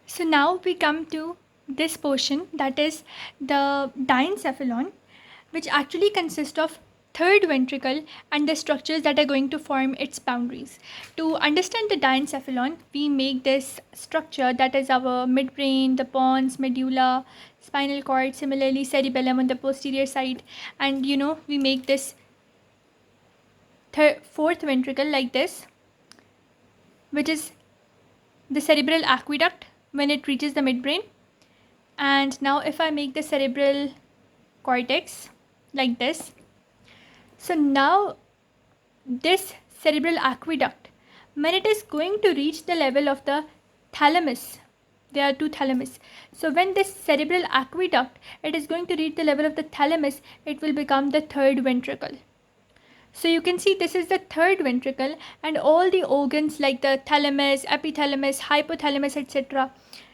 So now we come to this portion, that is the diencephalon, which actually consists of third ventricle and the structures that are going to form its boundaries. To understand the diencephalon, we make this structure, that is our midbrain, the pons, medulla, spinal cord, similarly cerebellum on the posterior side, and we make this fourth ventricle like this, which is the cerebral aqueduct when it reaches the midbrain. And now if I make the cerebral cortex like this, so now this cerebral aqueduct, when it is going to reach the level of the thalamus, there are two thalamus. So when this cerebral aqueduct, it is going to reach the level of the thalamus, it will become the third ventricle. So you can see this is the third ventricle, and all the organs like the thalamus, epithalamus, hypothalamus, etc.,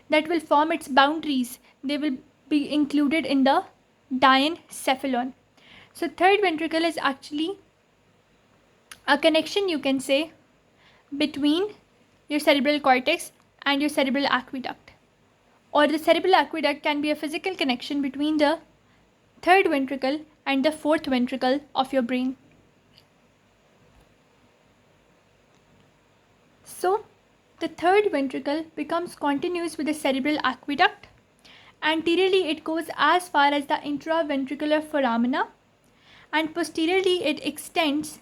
that will form its boundaries, they will be included in the diencephalon. So third ventricle is actually a connection, you can say, between your cerebral cortex and your cerebral aqueduct. Or the cerebral aqueduct can be a physical connection between the third ventricle and the fourth ventricle of your brain. So the third ventricle becomes continuous with the cerebral aqueduct. Anteriorly it goes as far as the intraventricular foramina, and posteriorly it extends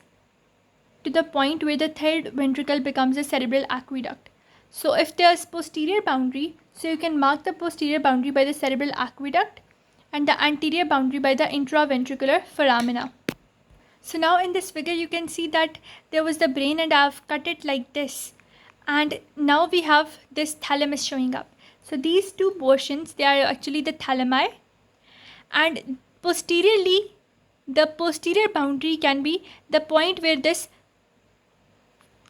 to the point where the third ventricle becomes a cerebral aqueduct. So if there's posterior boundary, so you can mark the posterior boundary by the cerebral aqueduct and the anterior boundary by the intraventricular foramina. So now in this figure you can see that there was the brain and I've cut it like this, and now we have this thalamus showing up. So these two portions, they are actually the thalami, and posteriorly the posterior boundary can be the point where this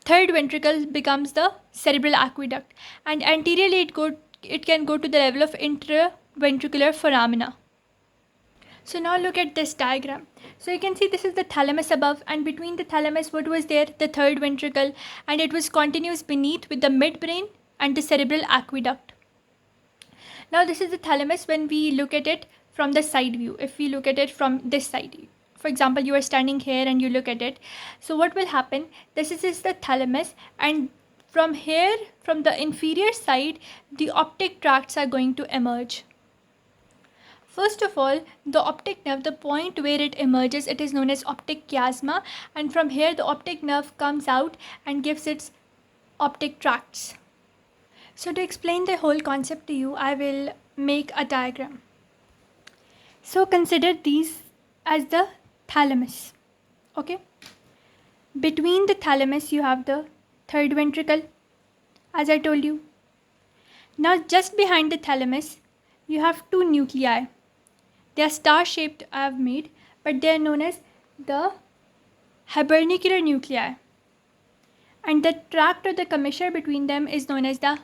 third ventricle becomes the cerebral aqueduct, and anteriorly it can go to the level of intraventricular foramina. So now look at this diagram. So you can see this is the thalamus above, and between the thalamus what was there? The third ventricle, and it was continuous beneath with the midbrain and the cerebral aqueduct. Now this is the thalamus when we look at it from the side view. If we look at it from this side, for example, you are standing here and you look at it. So what will happen? This is the thalamus, and from here, from the inferior side, the optic tracts are going to emerge. First of all, the optic nerve, the point where it emerges, it is known as optic chiasma, and from here the optic nerve comes out and gives its optic tracts. So to explain the whole concept to you, I will make a diagram. So consider these as the thalamus. Okay? Between the thalamus you have the third ventricle, as I told you. Now just behind the thalamus you have two nuclei. They are star shaped, I have made, but they are known as the habernacular nuclei, and the tract or the commissure between them is known as the,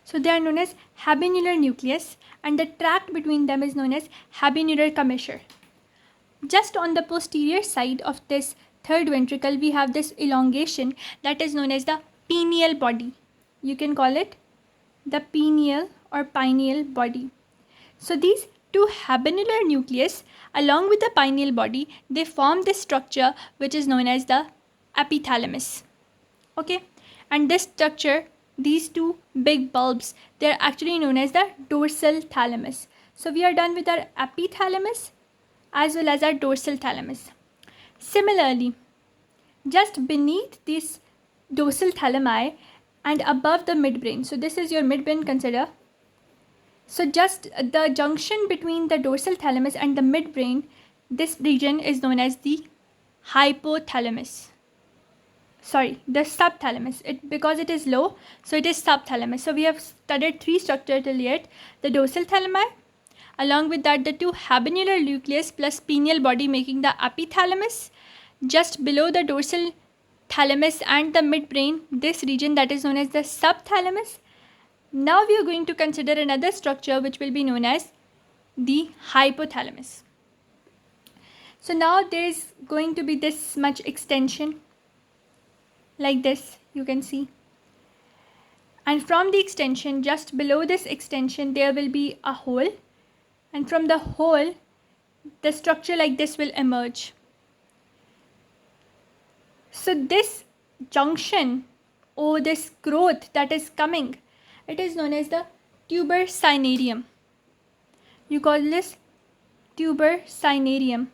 so they are known as habenular nucleus, and the tract between them is known as habenular commissure. Just on the posterior side of this third ventricle we have this elongation that is known as the pineal body. You can call it the pineal or pineal body. So these two habenular nucleus along with the pineal body, they form this structure which is known as the epithalamus. Okay, and this structure, these two big bulbs, they are actually known as the dorsal thalamus. So we are done with our epithalamus as well as our dorsal thalamus. Similarly, just beneath this dorsal thalami and above the midbrain, so this is your midbrain, consider. So just the junction between the dorsal thalamus and the midbrain, this region is known as the hypothalamus. Sorry, the subthalamus. Because it is low, so it is subthalamus. So we have studied three structures till yet: the dorsal thalami, along with that the two habenular nucleus plus pineal body making the epithalamus. Just below the dorsal thalamus and the midbrain, this region that is known as the subthalamus. Now we are going to consider another structure which will be known as the hypothalamus. So now there is going to be this much extension like this, you can see, and from the extension, just below this extension, there will be a hole, and from the hole, the structure like this will emerge. So this junction or this growth that is coming, it is known as the tuber cynarium. You call this tuber cynarium.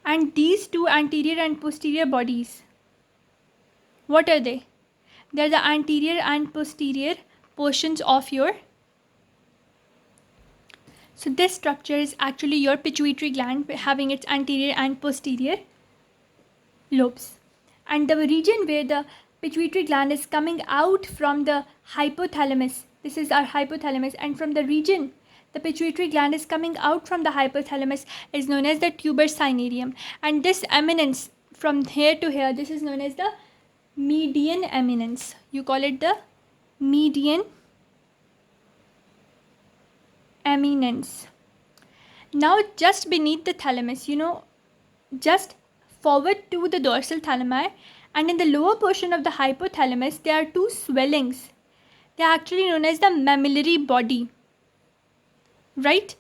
And these two anterior and posterior bodies, what are they? They are the anterior and posterior portions of your. So this structure is actually your pituitary gland having its anterior and posterior lobes. And the region where the pituitary gland is coming out from the hypothalamus, this is our hypothalamus, and from the region the pituitary gland is coming out from the hypothalamus is known as the tuber cynarium. And this eminence from here to here, this is known as the median eminence. You call it the median eminence. Now just beneath the thalamus, just forward to the dorsal thalami, and in the lower portion of the hypothalamus, there are two swellings. They are actually known as the mammillary body. Right?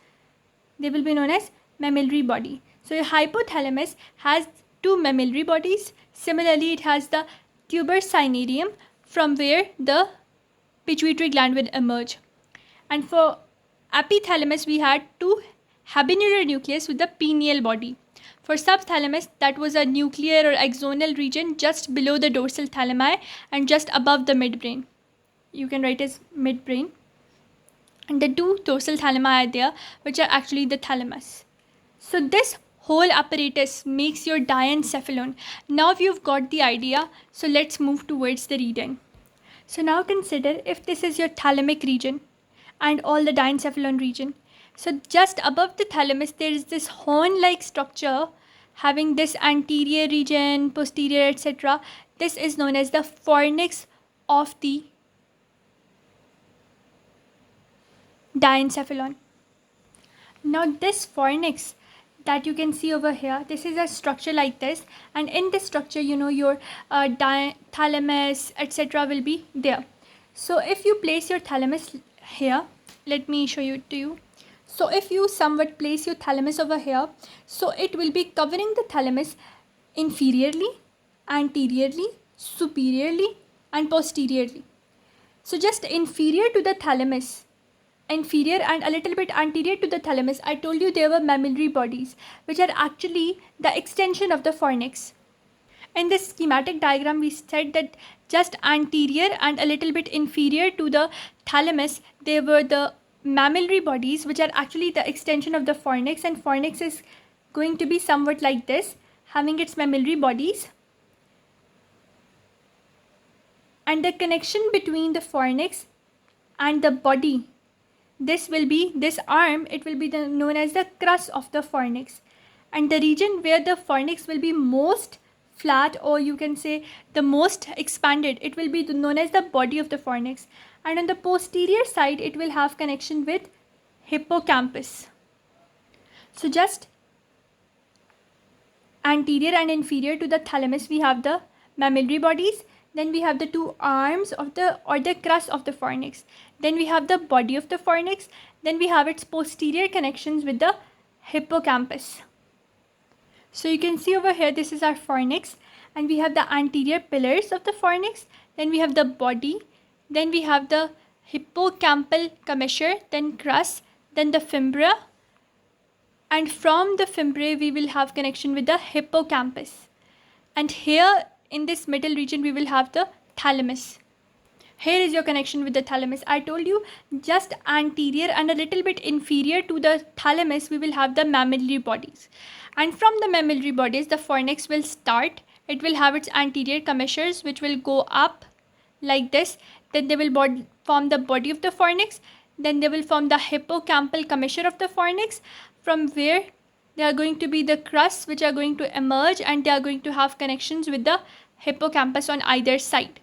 They will be known as mammillary body. So your hypothalamus has two mammillary bodies. Similarly, it has the tuber cynarium from where the pituitary gland will emerge. And for epithalamus, we had two habenular nucleus with the pineal body. For subthalamus, that was a nuclear or axonal region just below the dorsal thalami and just above the midbrain. You can write as midbrain. And the two dorsal thalami are there, which are actually the thalamus. So this whole apparatus makes your diencephalon. Now you've got the idea, so let's move towards the reading. So now consider if this is your thalamic region and all the diencephalon region. So just above the thalamus, there is this horn-like structure having this anterior region, posterior, etc. This is known as the fornix of the diencephalon. Now this fornix that you can see over here, this is a structure like this, and in this structure, your thalamus, etc. will be there. So if you place your thalamus here, let me show you to you. So if you somewhat place your thalamus over here, so it will be covering the thalamus inferiorly, anteriorly, superiorly, and posteriorly. So just inferior to the thalamus, inferior and a little bit anterior to the thalamus, I told you there were mammillary bodies, which are actually the extension of the fornix. In this schematic diagram, we said that just anterior and a little bit inferior to the thalamus, there were the mammillary bodies, which are actually the extension of the fornix, and fornix is going to be somewhat like this, having its mammillary bodies. And the connection between the fornix and the body, this will be this arm, it will be known as the crus of the fornix. And the region where the fornix will be most flat, or you can say the most expanded, it will be known as the body of the fornix. And on the posterior side, it will have connection with hippocampus. So just anterior and inferior to the thalamus, we have the mammillary bodies. Then we have the two arms of the crus of the fornix. Then we have the body of the fornix. Then we have its posterior connections with the hippocampus. So you can see over here, this is our fornix, and we have the anterior pillars of the fornix. Then we have the body. Then we have the hippocampal commissure, then crus, then the fimbria. And from the fimbriae, we will have connection with the hippocampus. And here in this middle region, we will have the thalamus. Here is your connection with the thalamus. I told you just anterior and a little bit inferior to the thalamus, we will have the mammillary bodies. And from the mammillary bodies, the fornix will start. It will have its anterior commissures, which will go up like this. Then they will form the body of the fornix. Then they will form the hippocampal commissure of the fornix, from where they are going to be the crus, which are going to emerge, and they are going to have connections with the hippocampus on either side.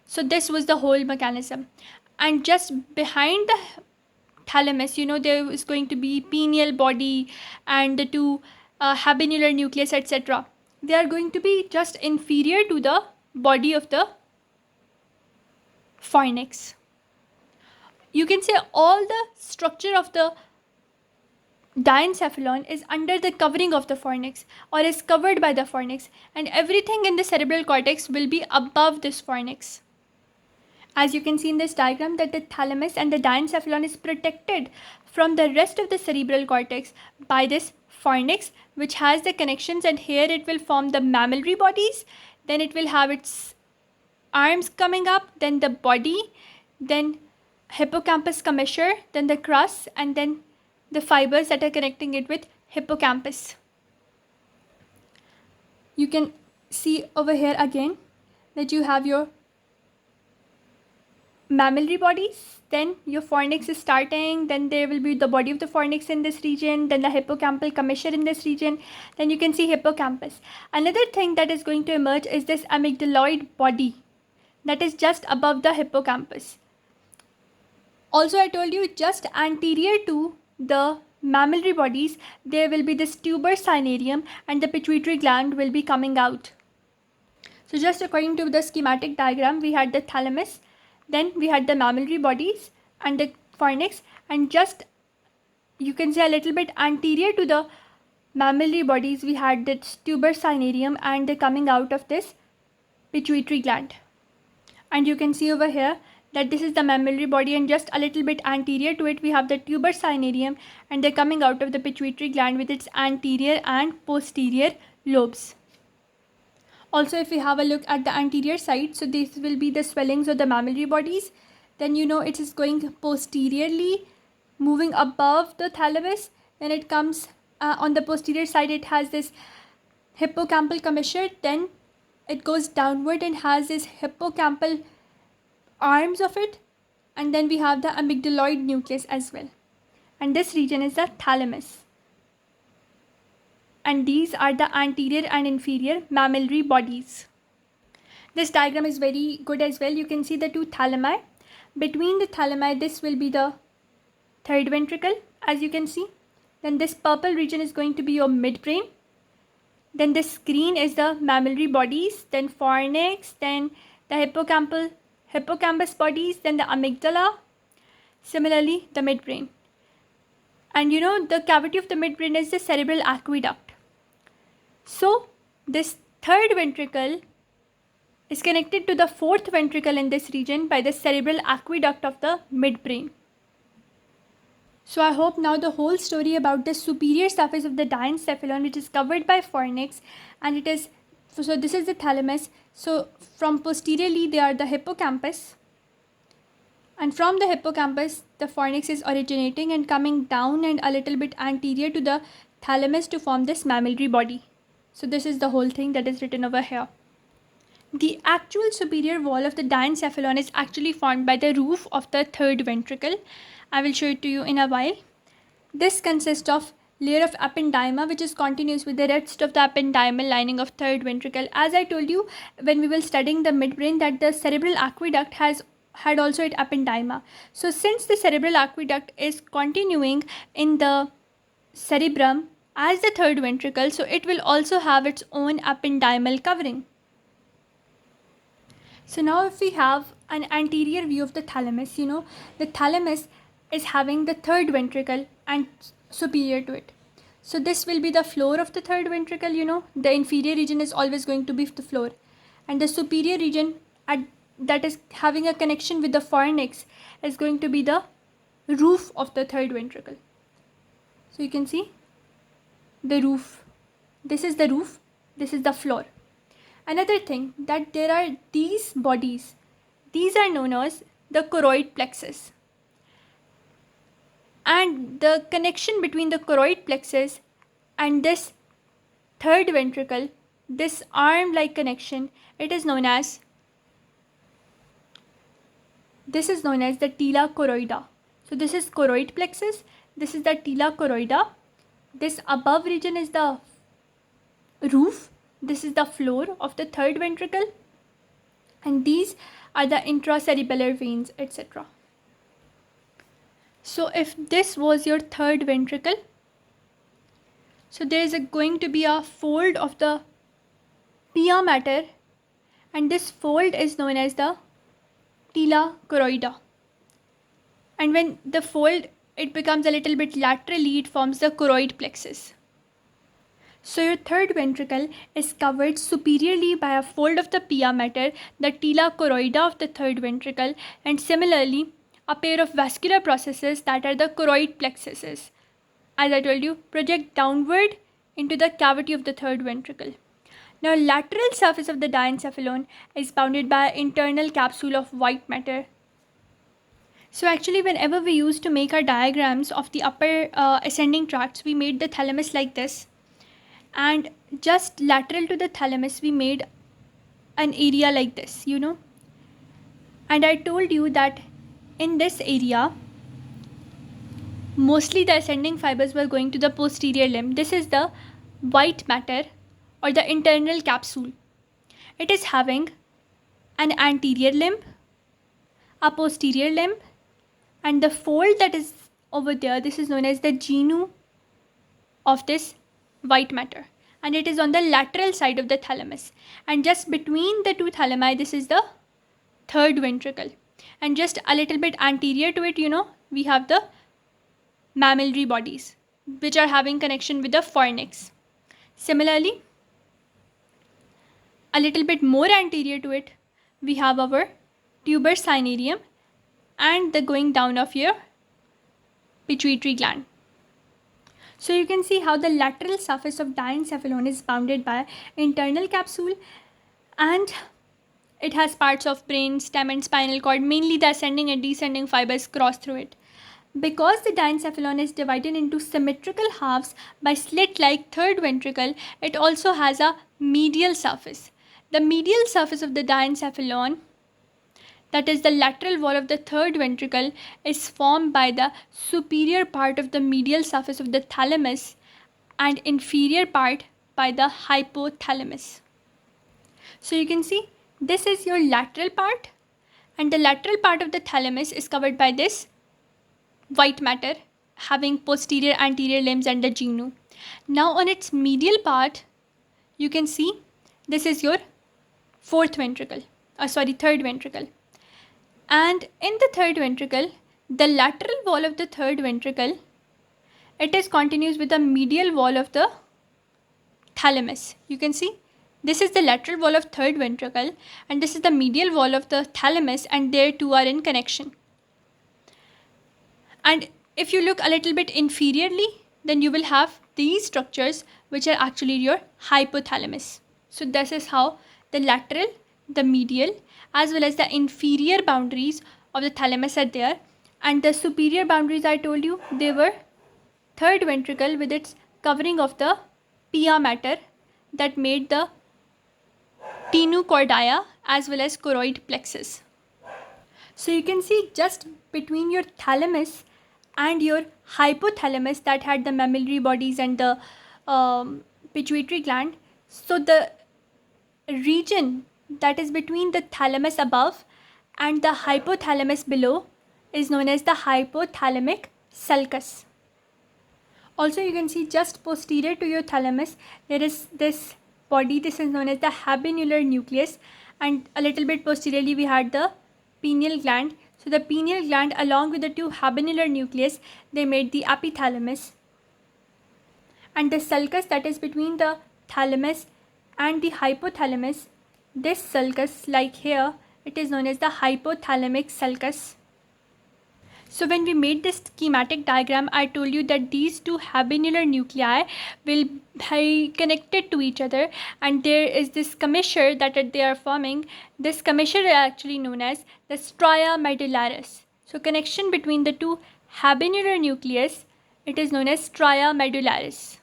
So this was the whole mechanism. And just behind the thalamus, there is going to be pineal body and the two habenular nucleus, etc. They are going to be just inferior to the body of the fornix. You can say all the structure of the diencephalon is under the covering of the fornix or is covered by the fornix, and everything in the cerebral cortex will be above this fornix. As you can see in this diagram, that the thalamus and the diencephalon is protected from the rest of the cerebral cortex by this fornix, which has the connections, and here it will form the mammillary bodies, then it will have its arms coming up, then the body, then hippocampus commissure, then the crus, and then the fibers that are connecting it with hippocampus. You can see over here again that you have your mammillary bodies, then your fornix is starting, then there will be the body of the fornix in this region, then the hippocampal commissure in this region, then you can see hippocampus. Another thing that is going to emerge is this amygdaloid body that is just above the hippocampus. Also, I told you just anterior to the mammillary bodies there will be this tuber cinereum and the pituitary gland will be coming out. So just according to the schematic diagram, we had the thalamus, then we had the mammillary bodies and the fornix, and just you can say a little bit anterior to the mammillary bodies we had this tuber cinereum and the coming out of this pituitary gland. And you can see over here that this is the mammillary body, and just a little bit anterior to it we have the tuber cinereum and the coming out of the pituitary gland with its anterior and posterior lobes. Also, if we have a look at the anterior side, so this will be the swellings of the mammillary bodies. Then you know it is going posteriorly, moving above the thalamus. Then it comes on the posterior side, it has this hippocampal commissure. Then it goes downward and has this hippocampal arms of it. And then we have the amygdaloid nucleus as well. And this region is the thalamus. And these are the anterior and inferior mammillary bodies. This diagram is very good as well. You can see the two thalami. Between the thalami, this will be the third ventricle, as you can see. Then this purple region is going to be your midbrain. Then this green is the mammillary bodies, then fornix, then the hippocampus bodies, then the amygdala. Similarly, the midbrain. And you know the cavity of the midbrain is the cerebral aqueduct. So this third ventricle is connected to the fourth ventricle in this region by the cerebral aqueduct of the midbrain. So I hope now the whole story about the superior surface of the diencephalon, which is covered by fornix, and it is, so this is the thalamus. So from posteriorly they are the hippocampus, and from the hippocampus the fornix is originating and coming down and a little bit anterior to the thalamus to form this mammillary body. So this is the whole thing that is written over here. The actual superior wall of the diencephalon is actually formed by the roof of the third ventricle. I will show it to you in a while. This consists of layer of ependyma, which is continuous with the rest of the ependymal lining of third ventricle. As I told you when we were studying the midbrain, that the cerebral aqueduct had also its ependyma. So since the cerebral aqueduct is continuing in the cerebrum as the third ventricle, so it will also have its own ependymal covering. So now if we have an anterior view of the thalamus, you know the thalamus is having the third ventricle and superior to it. So this will be the floor of the third ventricle, you know the inferior region is always going to be the floor, and the superior region that is having a connection with the fornix is going to be the roof of the third ventricle. So you can see the roof. This is the roof, this is the floor. Another thing, that there are these bodies. These are known as the choroid plexus. And the connection between the choroid plexus and this third ventricle, this arm-like connection, it is known as the tila choroida. So this is choroid plexus, this is the tila choroida. This above region is the roof, this is the floor of the third ventricle, and these are the intracerebellar veins, etc. So if this was your third ventricle, so there is going to be a fold of the pia mater, and this fold is known as the tila choroida. And when the fold it becomes a little bit laterally, it forms the choroid plexus. So your third ventricle is covered superiorly by a fold of the pia mater, the tila choroida of the third ventricle, and similarly a pair of vascular processes that are the choroid plexuses. As I told you, project downward into the cavity of the third ventricle. Now, lateral surface of the diencephalon is bounded by an internal capsule of white matter. So actually, whenever we used to make our diagrams of the upper ascending tracts, we made the thalamus like this. And just lateral to the thalamus, we made an area like this, And I told you that in this area, mostly the ascending fibers were going to the posterior limb. This is the white matter or the internal capsule. It is having an anterior limb, a posterior limb, and the fold that is over there, this is known as the genu of this white matter, and it is on the lateral side of the thalamus. And just between the two thalami, this is the third ventricle, and just a little bit anterior to it, we have the mammillary bodies which are having connection with the fornix. Similarly, a little bit more anterior to it, we have our tuber cinereum and the going down of your pituitary gland. So you can see how the lateral surface of diencephalon is bounded by internal capsule, and it has parts of brain, stem and spinal cord. Mainly the ascending and descending fibers cross through it. Because the diencephalon is divided into symmetrical halves by slit-like third ventricle, it also has a medial surface. The medial surface of the diencephalon, that is the lateral wall of the third ventricle, is formed by the superior part of the medial surface of the thalamus and inferior part by the hypothalamus. So you can see this is your lateral part, and the lateral part of the thalamus is covered by this white matter having posterior anterior limbs and the genu. Now on its medial part, you can see this is your third ventricle. And in the third ventricle, the lateral wall of the third ventricle, it is continuous with the medial wall of the thalamus. You can see this is the lateral wall of third ventricle and this is the medial wall of the thalamus, and their two are in connection. And if you look a little bit inferiorly, then you will have these structures which are actually your hypothalamus. So this is how the lateral, the medial as well as the inferior boundaries of the thalamus are there. And the superior boundaries, I told you, they were third ventricle with its covering of the pia mater that made the tenochordia as well as choroid plexus. So you can see just between your thalamus and your hypothalamus that had the mammillary bodies and the pituitary gland. So the region that is between the thalamus above and the hypothalamus below is known as the hypothalamic sulcus. Also, you can see just posterior to your thalamus, there is this body. This is known as the habenular nucleus, and a little bit posteriorly we had the pineal gland. So the pineal gland along with the two habenular nucleus, they made the epithalamus. And the sulcus that is between the thalamus and the hypothalamus, this sulcus like here, it is known as the hypothalamic sulcus. So when we made this schematic diagram, I told you that these two habenular nuclei will be connected to each other, and there is this commissure that they are forming. This commissure is actually known as the stria medullaris. So connection between the two habenular nucleus, it is known as stria medullaris.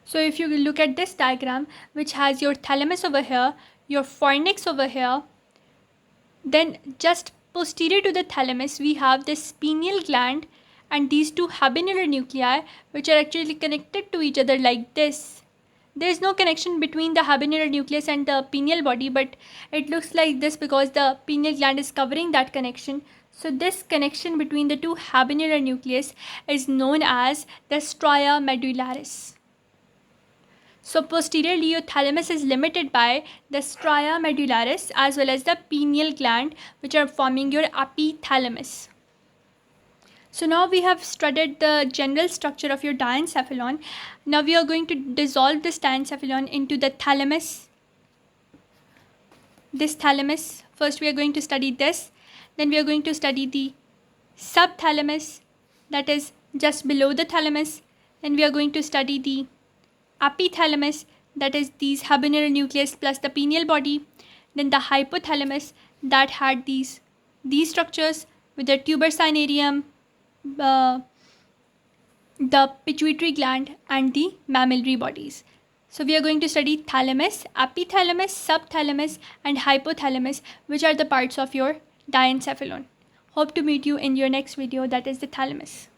So if you look at this diagram, which has your thalamus over here, your fornix over here, then just posterior to the thalamus, we have this pineal gland and these two habenular nuclei which are actually connected to each other like this. There is no connection between the habenular nucleus and the pineal body, but it looks like this because the pineal gland is covering that connection. So this connection between the two habenular nucleus is known as the stria medullaris. So posteriorly, your thalamus is limited by the stria medullaris as well as the pineal gland, which are forming your epithalamus. So now we have studied the general structure of your diencephalon. Now we are going to dissolve this diencephalon into the thalamus. This thalamus, first we are going to study this, then we are going to study the subthalamus, that is just below the thalamus. Then we are going to study the epithalamus, that is these habeneural nucleus plus the pineal body. Then the hypothalamus, that had these structures with the tuber cinereum, the pituitary gland and the mammillary bodies. So we are going to study thalamus, epithalamus, subthalamus and hypothalamus, which are the parts of your diencephalon. Hope to meet you in your next video, that is the thalamus.